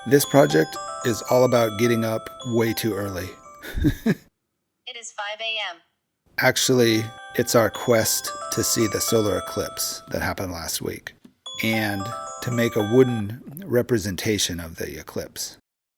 This project is all about getting up way too early. It is 5 a.m. Actually, it's our quest to see the solar eclipse that happened last week and to make a wooden representation of the eclipse.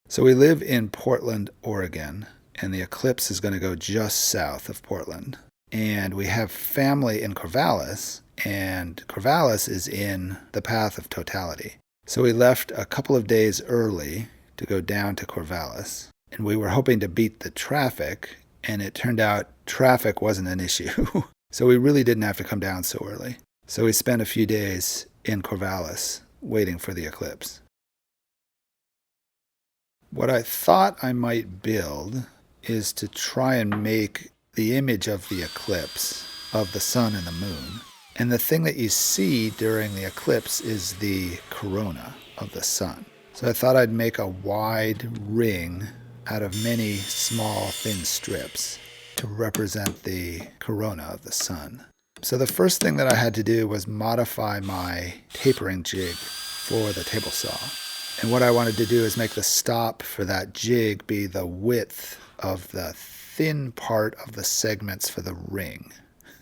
So we live in Portland, Oregon, and the eclipse is going to go just south of Portland. And we have family in Corvallis, and Corvallis is in the path of totality. So we left a couple of days early to go down to Corvallis, and we were hoping to beat the traffic, and it turned out traffic wasn't an issue. So we really didn't have to come down so early. So we spent a few days in Corvallis waiting for the eclipse. What I thought I might build is to try and make the image of the eclipse of the sun and the moon. And the thing that you see during the eclipse is the corona of the sun. So I thought I'd make a wide ring out of many small thin strips to represent the corona of the sun. So the first thing that I had to do was modify my tapering jig for the table saw. And what I wanted to do is make the stop for that jig be the width of the thin part of the segments for the ring,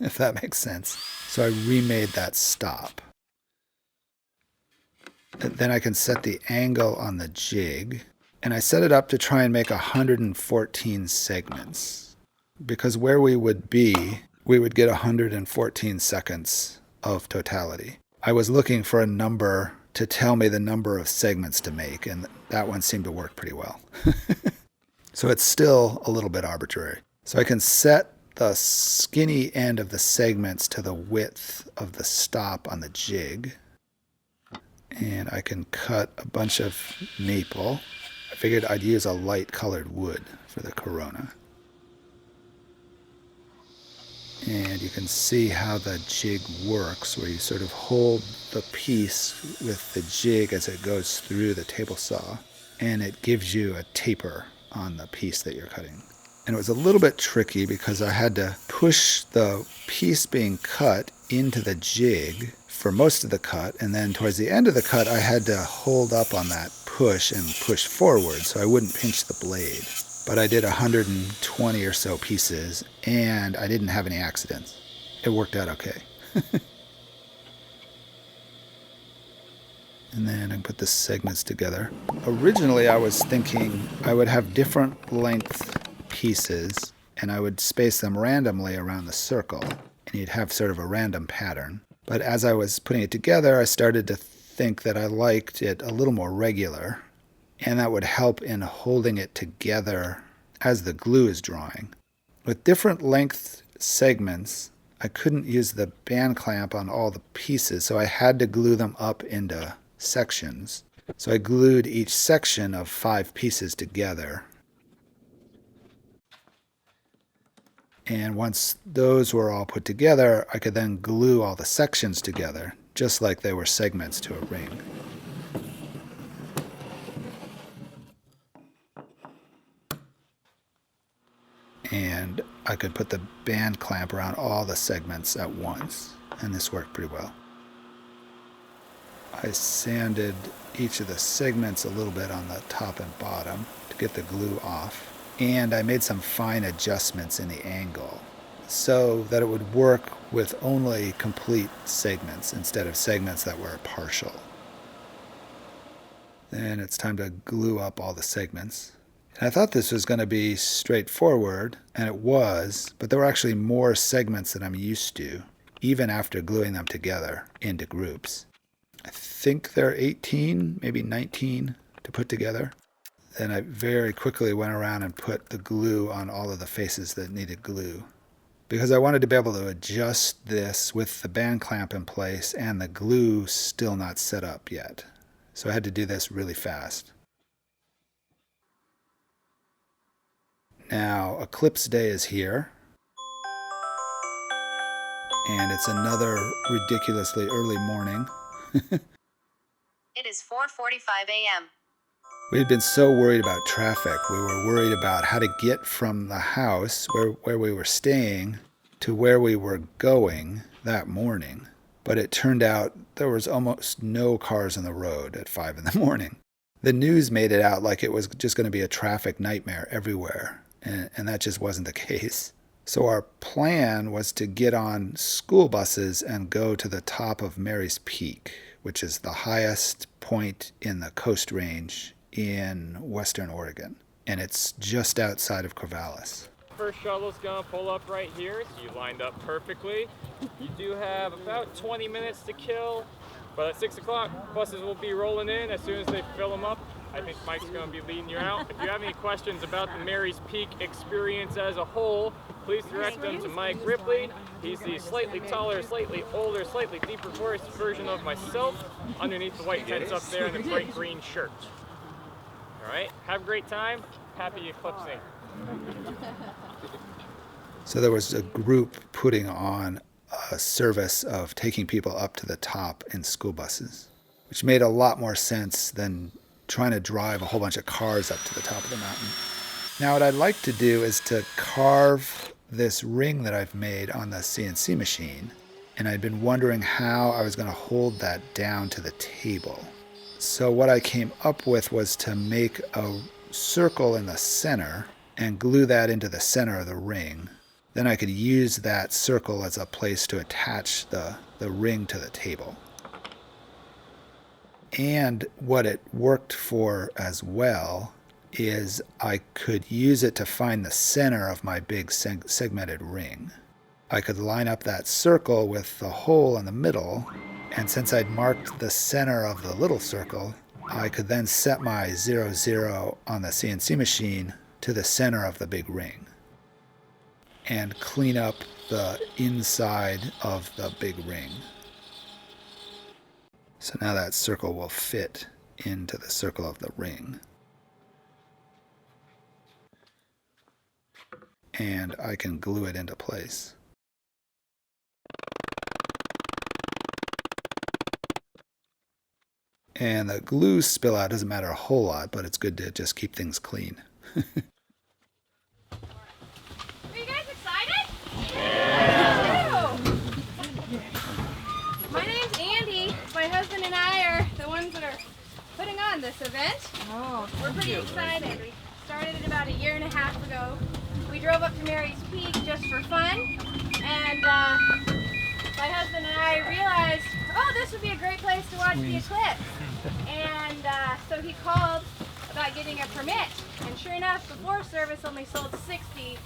if that makes sense. So I remade that stop. Then I can set the angle on the jig, and I set it up to try and make 114 segments, because where we would be, we would get 114 seconds of totality. I was looking for a number to tell me the number of segments to make, and that one seemed to work pretty well. So it's still a little bit arbitrary. So I can set the skinny end of the segments to the width of the stop on the jig. And I can cut a bunch of maple. I figured I'd use a light colored wood for the corona. And you can see how the jig works, where you sort of hold the piece with the jig as it goes through the table saw, and it gives you a taper on the piece that you're cutting. And it was a little bit tricky because I had to push the piece being cut into the jig for most of the cut, and then towards the end of the cut I had to hold up on that push and push forward so I wouldn't pinch the blade. But I did 120 or so pieces, and I didn't have any accidents. It worked out okay. And then I put the segments together. Originally I was thinking I would have different length pieces, and I would space them randomly around the circle, and you'd have sort of a random pattern. But as I was putting it together, I started to think that I liked it a little more regular, and that would help in holding it together as the glue is drying. With different length segments, I couldn't use the band clamp on all the pieces, so I had to glue them up into sections. So I glued each section of 5 pieces together. And once those were all put together, I could then glue all the sections together, just like they were segments to a ring. And I could put the band clamp around all the segments at once, and this worked pretty well. I sanded each of the segments a little bit on the top and bottom to get the glue off, and I made some fine adjustments in the angle so that it would work with only complete segments instead of segments that were partial. Then it's time to glue up all the segments. And I thought this was going to be straightforward, and it was, but there were actually more segments than I'm used to, even after gluing them together into groups. I think there are 18, maybe 19 to put together. Then I very quickly went around and put the glue on all of the faces that needed glue, because I wanted to be able to adjust this with the band clamp in place and the glue still not set up yet. So I had to do this really fast. Now, Eclipse Day is here, and it's another ridiculously early morning. It is 4:45 a.m. We had been so worried about traffic. We were worried about how to get from the house where we were staying to where we were going that morning. But it turned out there was almost no cars on the road at 5 in the morning. The news made it out like it was just going to be a traffic nightmare everywhere, and that just wasn't the case. So our plan was to get on school buses and go to the top of Mary's Peak, which is the highest point in the Coast Range in western Oregon, and it's just outside of Corvallis. First shuttle's gonna pull up right here, so you lined up perfectly. You do have about 20 minutes to kill, but at 6 o'clock, buses will be rolling in as soon as they fill them up. I think Mike's gonna be leading you out. If you have any questions about the Mary's Peak experience as a whole, please direct them to Mike Ripley. He's the slightly taller, slightly older, slightly deeper voice version of myself, underneath the white tents up there in the bright green shirt. All right, have a great time. Happy eclipsing. So there was a group putting on a service of taking people up to the top in school buses, which made a lot more sense than trying to drive a whole bunch of cars up to the top of the mountain. Now what I'd like to do is to carve this ring that I've made on the CNC machine, and I'd been wondering how I was going to hold that down to the table. So what I came up with was to make a circle in the center and glue that into the center of the ring. Then I could use that circle as a place to attach the ring to the table. And what it worked for as well is I could use it to find the center of my big segmented ring. I could line up that circle with the hole in the middle, and since I'd marked the center of the little circle, I could then set my 0, 0 on the CNC machine to the center of the big ring and clean up the inside of the big ring. So now that circle will fit into the circle of the ring. And I can glue it into place. And the glue spill out doesn't matter a whole lot, but it's good to just keep things clean. Are you guys excited? Yeah! My name's Andy. My husband and I are the ones that are putting on this event. Oh, We're pretty excited. We started it about a year and a half ago. We drove up to Mary's Peak just for fun, and my husband and I realized, oh, this would be a great place to watch the eclipse. And so he called about getting a permit, and sure enough, before service only sold 60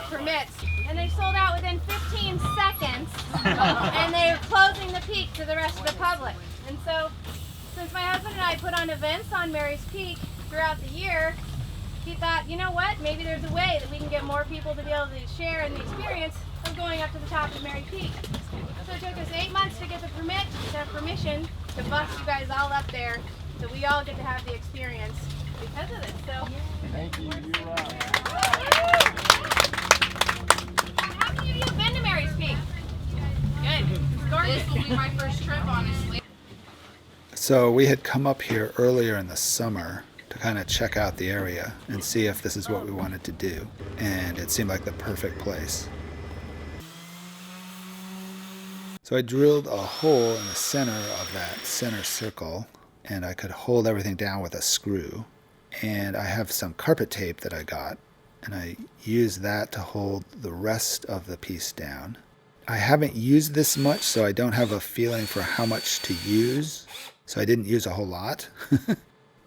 permits, and they sold out within 15 seconds, and they were closing the peak to the rest of the public. And so, since my husband and I put on events on Mary's Peak throughout the year, he thought, you know what, maybe there's a way that we can get more people to be able to share in the experience of going up to the top of Mary Peak. So it took us 8 months to get the permission to bus you guys all up there, so we all get to have the experience because of this. So Thank you. how many of you have been to Mary's Peak? Good. this will be my first trip, honestly. So we had come up here earlier in the summer to kind of check out the area and see if this is what we wanted to do. And it seemed like the perfect place. So I drilled a hole in the center of that center circle, and I could hold everything down with a screw. And I have some carpet tape that I got, and I used that to hold the rest of the piece down. I haven't used this much, so I don't have a feeling for how much to use. So I didn't use a whole lot.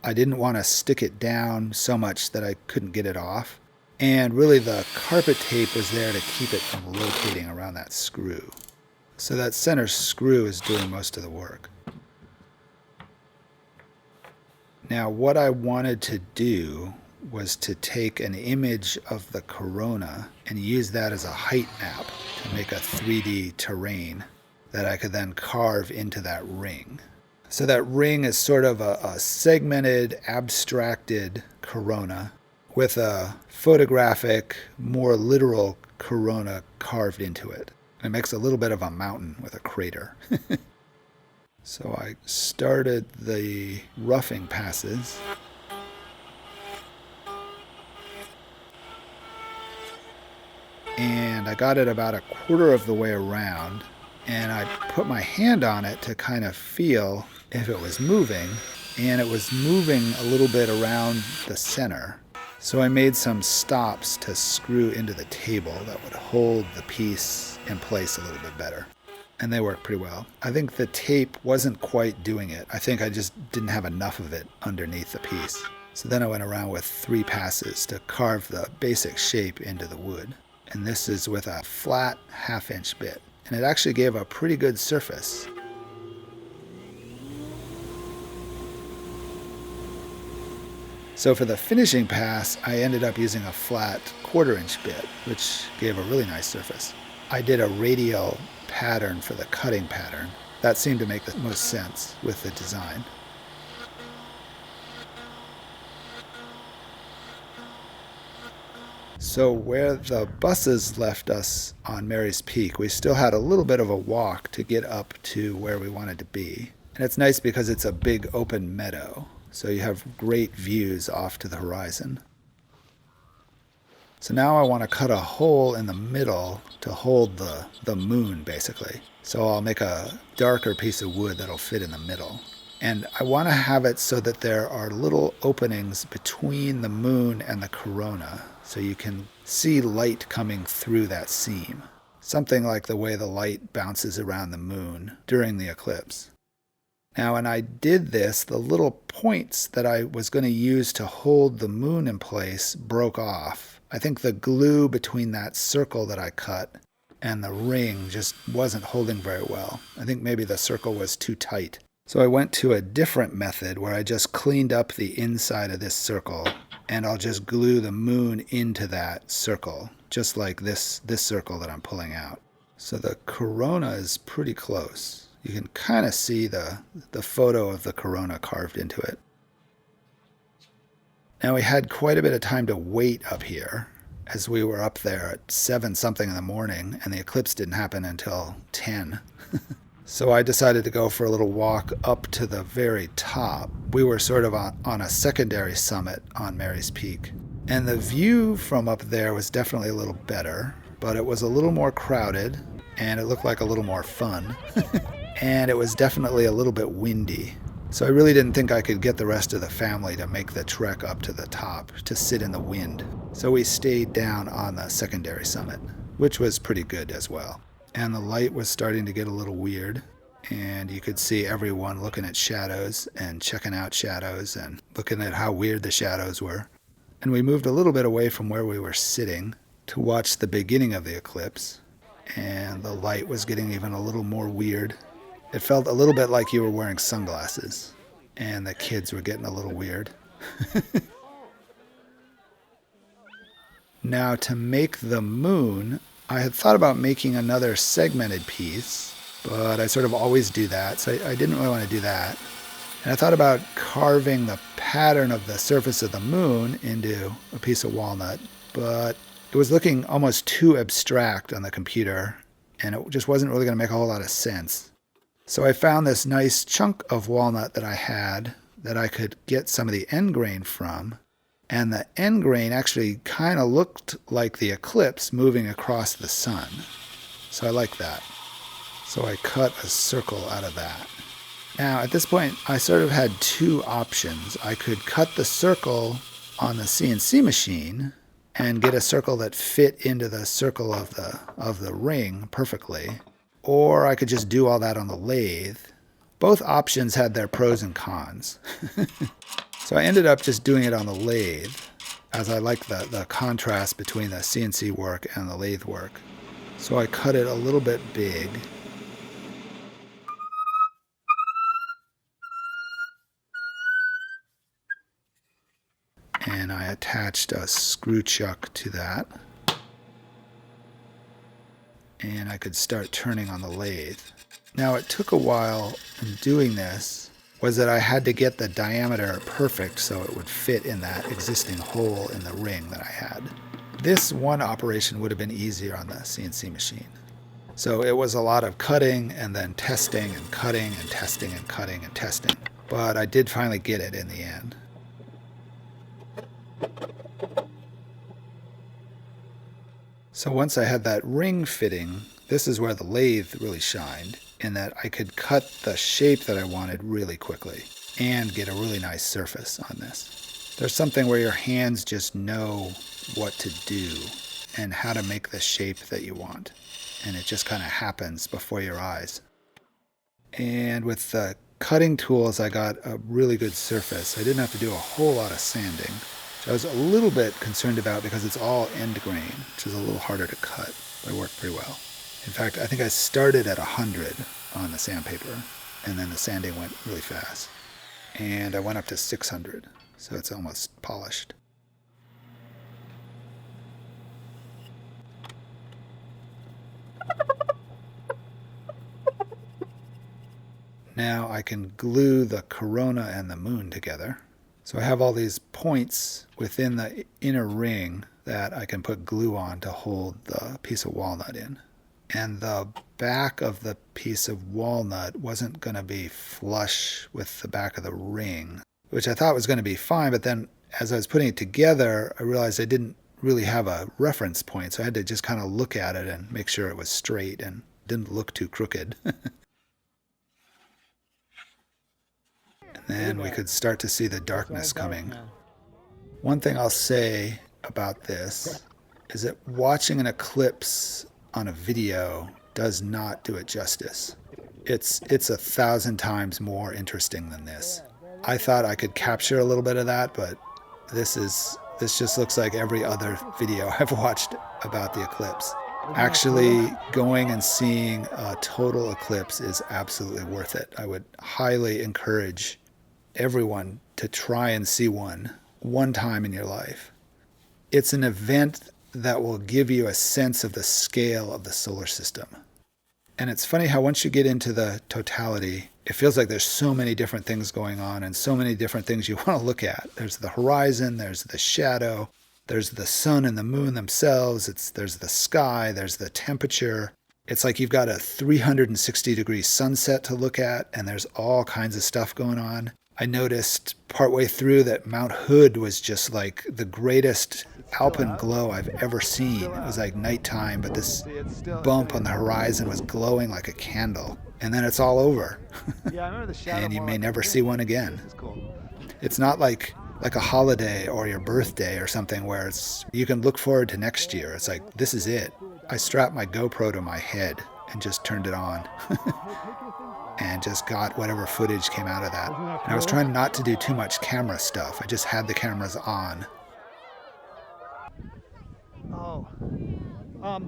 I didn't want to stick it down so much that I couldn't get it off. And really the carpet tape was there to keep it from rotating around that screw. So that center screw is doing most of the work. Now what I wanted to do was to take an image of the corona and use that as a height map to make a 3D terrain that I could then carve into that ring. So that ring is sort of a segmented, abstracted corona with a photographic, more literal corona carved into it. It makes a little bit of a mountain with a crater. So I started the roughing passes. And I got it about a quarter of the way around, and I put my hand on it to kind of feel if it was moving, and it was moving a little bit around the center. So I made some stops to screw into the table that would hold the piece in place a little bit better. And they worked pretty well. I think the tape wasn't quite doing it. I think I just didn't have enough of it underneath the piece. So then I went around with 3 passes to carve the basic shape into the wood. And this is with a flat 1/2 inch bit. And it actually gave a pretty good surface. So for the finishing pass, I ended up using a flat 1/4 inch bit, which gave a really nice surface. I did a radial pattern for the cutting pattern. That seemed to make the most sense with the design. So where the buses left us on Mary's Peak, we still had a little bit of a walk to get up to where we wanted to be. And it's nice because it's a big open meadow, so you have great views off to the horizon. So now I want to cut a hole in the middle to hold the moon, basically. So I'll make a darker piece of wood that'll fit in the middle. And I want to have it so that there are little openings between the moon and the corona, so you can see light coming through that seam. Something like the way the light bounces around the moon during the eclipse. Now, when I did this, the little points that I was going to use to hold the moon in place broke off. I think the glue between that circle that I cut and the ring just wasn't holding very well. I think maybe the circle was too tight. So I went to a different method where I just cleaned up the inside of this circle, and I'll just glue the moon into that circle, just like this circle that I'm pulling out. So the corona is pretty close. You can kind of see the photo of the corona carved into it. Now we had quite a bit of time to wait up here, as we were up there at 7 something in the morning, and the eclipse didn't happen until 10. So I decided to go for a little walk up to the very top. We were sort of on a secondary summit on Mary's Peak. And the view from up there was definitely a little better, but it was a little more crowded, and it looked like a little more fun. And it was definitely a little bit windy. So I really didn't think I could get the rest of the family to make the trek up to the top to sit in the wind. So we stayed down on the secondary summit, which was pretty good as well. And the light was starting to get a little weird, and you could see everyone looking at shadows and checking out shadows and looking at how weird the shadows were. And we moved a little bit away from where we were sitting to watch the beginning of the eclipse, and the light was getting even a little more weird. It felt a little bit like you were wearing sunglasses, and the kids were getting a little weird. Now, to make the moon, I had thought about making another segmented piece, but I sort of always do that, so I didn't really want to do that. And I thought about carving the pattern of the surface of the moon into a piece of walnut, but it was looking almost too abstract on the computer, and it just wasn't really going to make a whole lot of sense. So I found this nice chunk of walnut that I had that I could get some of the end grain from. And the end grain actually kind of looked like the eclipse moving across the sun. So I like that. So I cut a circle out of that. Now at this point, I sort of had 2 options. I could cut the circle on the CNC machine and get a circle that fit into the circle of the ring perfectly. Or I could just do all that on the lathe. Both options had their pros and cons. So I ended up just doing it on the lathe, as I like the contrast between the CNC work and the lathe work. So I cut it a little bit big. And I attached a screw chuck to that. And I could start turning on the lathe. Now it took a while in doing this, was that I had to get the diameter perfect so it would fit in that existing hole in the ring that I had. This one operation would have been easier on the CNC machine. So it was a lot of cutting and then testing and cutting and testing and cutting and testing. But I did finally get it in the end. So once I had that ring fitting, this is where the lathe really shined, in that I could cut the shape that I wanted really quickly. and get a really nice surface on this. There's something where your hands just know what to do and how to make the shape that you want. And it just kind of happens before your eyes. And with the cutting tools, I got a really good surface. I didn't have to do a whole lot of sanding, which I was a little bit concerned about because it's all end grain, which is a little harder to cut, but it worked pretty well. In fact, I think I started at 100 on the sandpaper, and then the sanding went really fast. And I went up to 600, so it's almost polished. Now I can glue the corona and the moon together. So I have all these points within the inner ring that I can put glue on to hold the piece of walnut in. And the back of the piece of walnut wasn't going to be flush with the back of the ring, which I thought was going to be fine, but then as I was putting it together, I realized I didn't really have a reference point, so I had to just kind of look at it and make sure it was straight and didn't look too crooked. And we could start to see the darkness coming. One thing I'll say about this is that watching an eclipse on a video does not do it justice. It's 1,000 times more interesting than this. I thought I could capture a little bit of that, but this just looks like every other video I've watched about the eclipse. Actually, going and seeing a total eclipse is absolutely worth it. I would highly encourage everyone to try and see one time in your life. It's an event that will give you a sense of the scale of the solar system. And it's funny how once you get into the totality, it feels like there's so many different things going on and so many different things you want to look at. There's the horizon, there's the shadow, there's the sun and the moon themselves, there's the sky, there's the temperature. It's like you've got a 360-degree sunset to look at, and there's all kinds of stuff going on. I noticed partway through that Mount Hood was just like the greatest alpenglow I've ever seen. It was like nighttime, but this bump on the horizon was glowing like a candle. And then it's all over. And you may never see one again. It's not like a holiday or your birthday or something where you can look forward to next year. It's like, this is it. I strapped my GoPro to my head and just turned it on. And just got whatever footage came out of that. And I was trying not to do too much camera stuff. I just had the cameras on. Oh,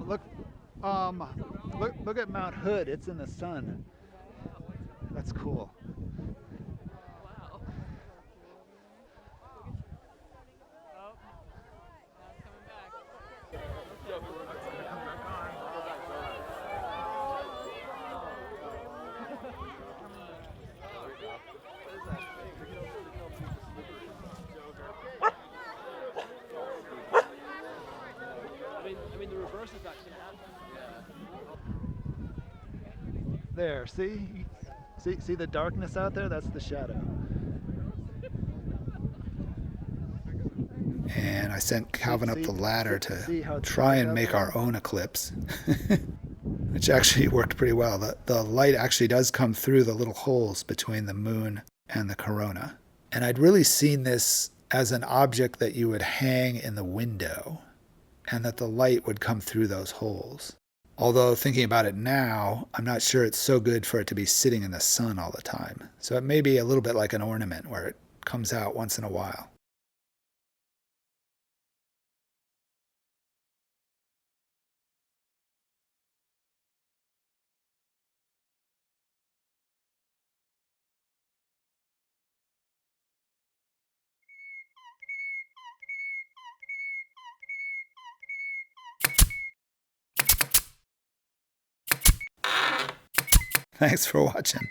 look at Mount Hood. It's in the sun. That's cool. There, see the darkness out there? That's the shadow. And I sent Calvin up the ladder to try and make our own eclipse, which actually worked pretty well. The light actually does come through the little holes between the moon and the corona. And I'd really seen this as an object that you would hang in the window and that the light would come through those holes. Although thinking about it now, I'm not sure it's so good for it to be sitting in the sun all the time. So it may be a little bit like an ornament where it comes out once in a while. Thanks for watching.